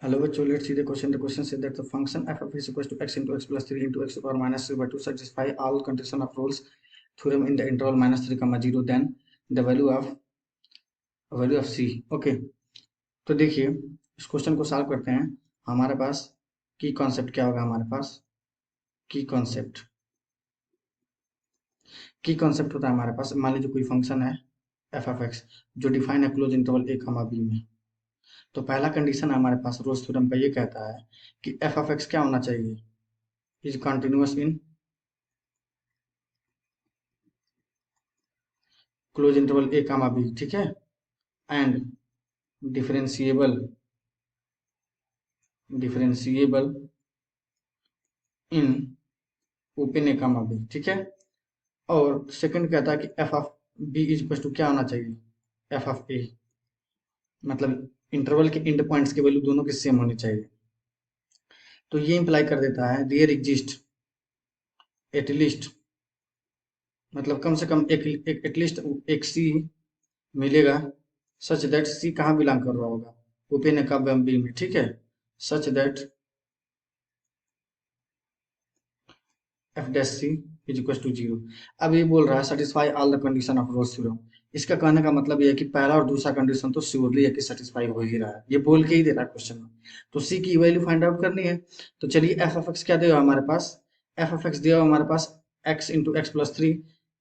Hello, bachcho, let's see the question. The question says that the function f of x equals to x into x plus 3 into x to the power minus 3 by 2 satisfy all condition of Rolle's theorem in the interval minus 3 comma 0. Then the value of c. Okay, तो देखिए इस question को solve करते हैं. हमारे पास की concept क्या होगा? हमारे पास की कॉन्सेप्ट होता है हमारे पास. मान लीजिए कोई फंक्शन है एफ ऑफ एक्स जो डिफाइन है क्लोज इंटरवल ए कमा बी में. तो पहला कंडीशन हमारे पास रोल्स थ्योरम का ये कहता है कि एफ ऑफ एक्स क्या होना चाहिए? Is continuous in close interval A comma B. ठीक है. And differentiable in open A comma B. ठीक है. और सेकंड कहता है कि F of B is equal to क्या होना चाहिए? F of A. मतलब इंटरवल के एंड पॉइंट्स की वैल्यू दोनों की सेम होनी चाहिए. तो ये इंप्लाई कर देता है देयर एग्जिस्ट एटलीस्ट, मतलब कम से कम एक एटलीस्ट एक सी मिलेगा सच दैट सी कहाँ बिलोंग कर रहा होगा? ओपन ए कामा बी में. ठीक है. Such that F dash C is equal to 0. अब ये बोल रहा है satisfy all the condition of Rolle's theorem. इसका कहने का मतलब ये है कि पहला और दूसरा कंडीशन तो श्योरली है कि सेटिस्फाई हो ही रहा है. ये बोल के ही दे रहा है क्वेश्चन में. तो सी की वैल्यू फाइंड आउट करनी है. तो चलिए एफ ऑफ एक्स क्या देगा हमारे पास? एफ ऑफ एक्स दिया हमारे पास x into x plus 3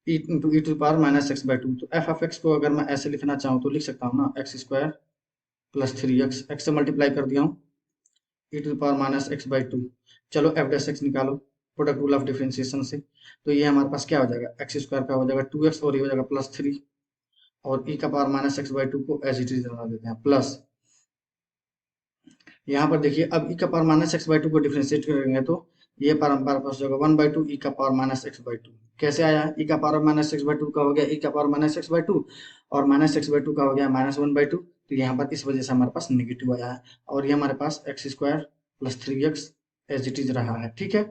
into e to power minus x by 2. तो एफ ऑफ एक्स को अगर मैं ऐसे लिखना चाहूँ तो लिख सकता हूँ ना, एक्स स्क्वायर प्लस 3 एक्स से मल्टीप्लाई कर दिया हूँ e to power minus x by 2. चलो एफ डैश एक्स निकालो प्रोडक्ट रूल ऑफ डिफरेंशिएशन से. तो ये हमारे पास क्या हो जाएगा? एक्स स्क्वायर का हो जाएगा 2x और ये हो जाएगा प्लस 3 और ई का पावर माइनस एक्स बाई 2 को एज इट इज बना देते हैं प्लस. यहाँ पर देखिए अब ई का पावर माइनस एक्स बाई 2 को डिफरेंशिएट करेंगे तो ये पावर हमारे पास होगा 1/2 ई का पावर माइनस एक्स बाई 2. कैसे आया? ई का पावर माइनस एक्स बाई 2 का हो गया ई का पावर माइनस एक्स बाई 2 और माइनस एक्स बाई 2 का हो गया माइनस 1/2. तो यहाँ पर इस वजह से हमारे पास नेगेटिव आया है और ये हमारे पास x square plus 3x as it is रहा है. ठीक है.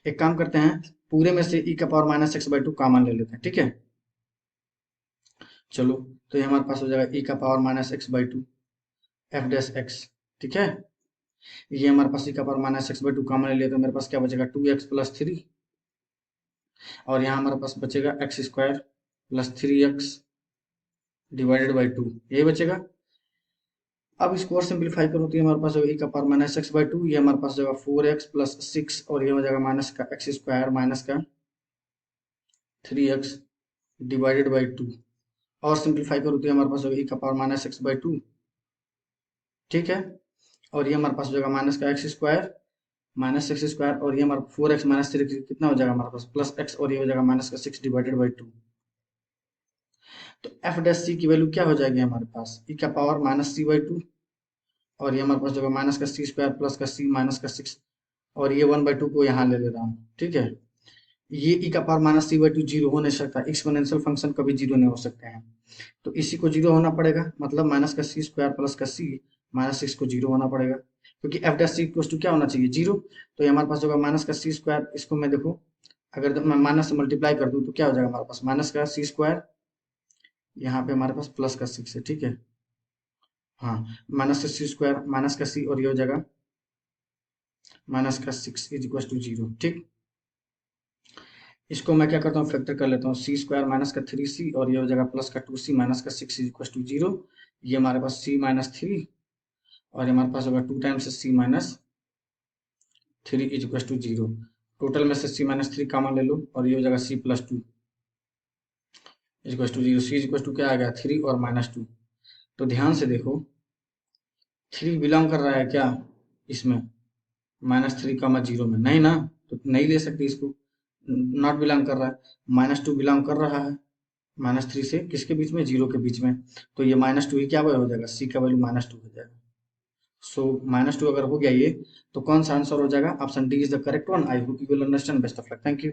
एक काम करते हैं, पूरे में से ई का power minus x by 2 common ले लेते हैं. ठीक है. चलो तो ये हमारे पास हो जाएगा ई का power minus x by 2 F dash x. ठीक है. ये हमारे पास ई का power minus x by 2 common ले लिया तो मेरे पास क्या बचेगा? 2x प्लस 3 और यहाँ हमारे पास बचेगा x square plus 3x divided by 2. यही बचेगा. अब इसको और सिंप्लीफाई करो तो ये हमारे पास होगा ई का पावर माइनस एक्स बाई 2. ये हमारे पास हो जाएगा 4x प्लस 6 और ये हो जाएगा माइनस का एक्स स्क्वायर माइनस का 3x डिवाइडेड बाई 2. और सिंप्लीफाई करो तो ये हमारे पास होगा ई का पावर माइनस एक्स बाई 2. ठीक है. और ये हमारे पास हो जाएगा माइनस का एक्स स्क्वायर और ये हमारा 4x माइनस 3 कितना हो जाएगा हमारे पास? प्लस x और ये हो जाएगा माइनस का 6 डिवाइडेड बाई 2. तो एफ डैश सी की वैल्यू क्या हो जाएगी हमारे पास? ई का पावर माइनस सी बाई 2 और ये हमारे पास जो माइनस का सी स्क्वायर प्लस का सी माइनस का 6 और ये 1/2 को यहाँ ले रहा हूँ. ठीक है. ये ई का power minus C by 2 zero हो नहीं सकता. एक्सपोनेंशियल फंक्शन कभी जीरो नहीं हो सकते हैं. तो इसी को जीरो होना पड़ेगा, मतलब माइनस का सी स्क्वायर प्लस का सी माइनस 6 को जीरो होना पड़ेगा क्योंकि F dash C equal to क्या होना चाहिए? जीरो. तो ये हमारे पास होगा माइनस का सी स्क्वायर. इसको मैं देखो अगर मैं माइनस से मल्टीप्लाई कर दूं तो क्या हो जाएगा हमारे पास? माइनस का सी स्क्वायर यहाँ पे हमारे पास प्लस का 6 है. ठीक है. हाँ, माइनस का सी स्क्वायर माइनस का सी और ये हो जाएगा माइनस का 6 इज इक्वल टू 0. ठीक. इसको मैं क्या करता हूँ? फैक्टर कर लेता हूँ. सी स्क्वायर माइनस का 3c और ये हो जाएगा प्लस का 2c माइनस का 6 इज इक्वल टू 0. ये हमारे पास c माइनस 3 और ये हमारे पास होगा 2 times c minus 3 is equal to 0. Total में से c माइनस 3 कॉमन ले लो और ये हो जाएगा c plus 2 is equal to 0. c is equal to क्या आ गया? 3 और माइनस 2. तो ध्यान से देखो 3 बिलोंग कर रहा है क्या इसमें? माइनस 3 कॉमा 0 में नहीं ना, तो नहीं ले सकते इसको. नॉट बिलोंग कर रहा है. माइनस 2 बिलोंग कर रहा है माइनस 3 से किसके बीच में? 0 के बीच में. तो ये माइनस 2 ही क्या हो जाएगा? सी का वैल्यू माइनस 2 हो जाएगा. सो माइनस 2 अगर हो गया ये तो कौन सा आंसर हो जाएगा? Option D is the correct one. I hope you will understand. Best of luck. Thank you.